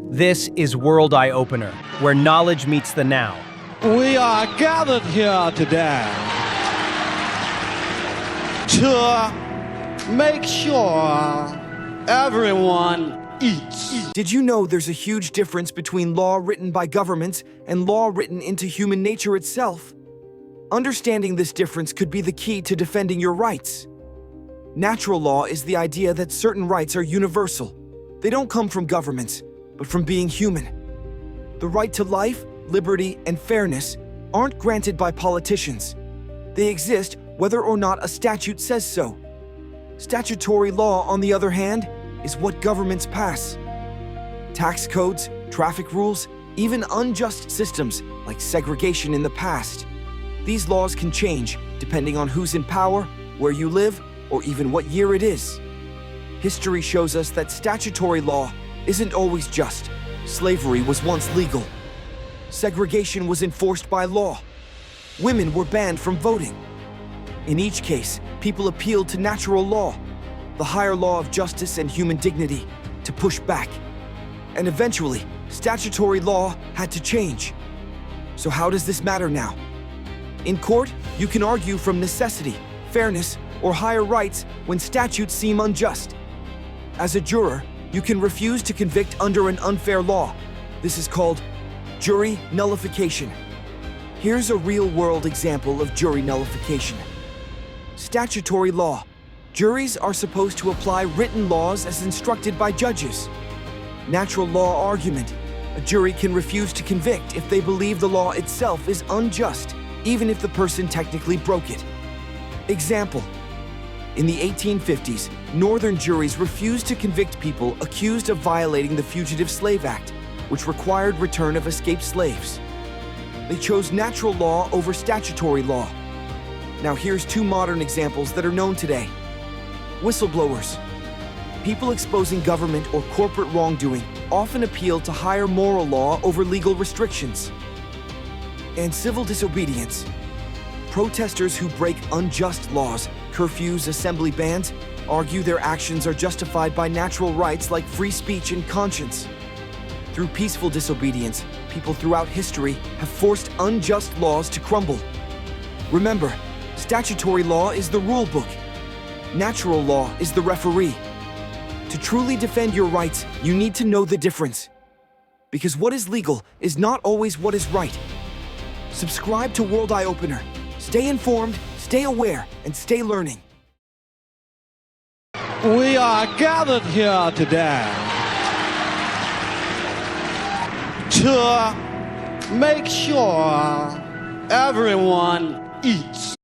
This is World Eye Opener, where knowledge meets the now. We are gathered here today to make sure everyone eats. Did you know there's a huge difference between law written by governments and law written into human nature itself? Understanding this difference could be the key to defending your rights. Natural law is the idea that certain rights are universal. They don't come from governments, but from being human. The right to life, liberty, and fairness aren't granted by politicians. They exist whether or not a statute says so. Statutory law, on the other hand, is what governments pass. Tax codes, traffic rules, even unjust systems like segregation in the past. These laws can change depending on who's in power, where you live, or even what year it is. History shows us that statutory law isn't always just. Slavery was once legal. Segregation was enforced by law. Women were banned from voting. In each case, people appealed to natural law, the higher law of justice and human dignity, to push back. And eventually, statutory law had to change. So how does this matter now? In court, you can argue from necessity, fairness, or higher rights when statutes seem unjust. As a juror, you can refuse to convict under an unfair law. This is called jury nullification. Here's a real-world example of jury nullification. Statutory law. Juries are supposed to apply written laws as instructed by judges. Natural law argument. A jury can refuse to convict if they believe the law itself is unjust, even if the person technically broke it. Example. In the 1850s, Northern juries refused to convict people accused of violating the Fugitive Slave Act, which required return of escaped slaves. They chose natural law over statutory law. Now here's two modern examples that are known today. Whistleblowers. People exposing government or corporate wrongdoing often appeal to higher moral law over legal restrictions. And civil disobedience. Protesters who break unjust laws, curfews, assembly bans, argue their actions are justified by natural rights like free speech and conscience. Through peaceful disobedience, people throughout history have forced unjust laws to crumble. Remember, statutory law is the rule book. Natural law is the referee. To truly defend your rights, you need to know the difference. Because what is legal is not always what is right. Subscribe to World Eye Opener. Stay informed, stay aware, and stay learning. We are gathered here today to make sure everyone eats.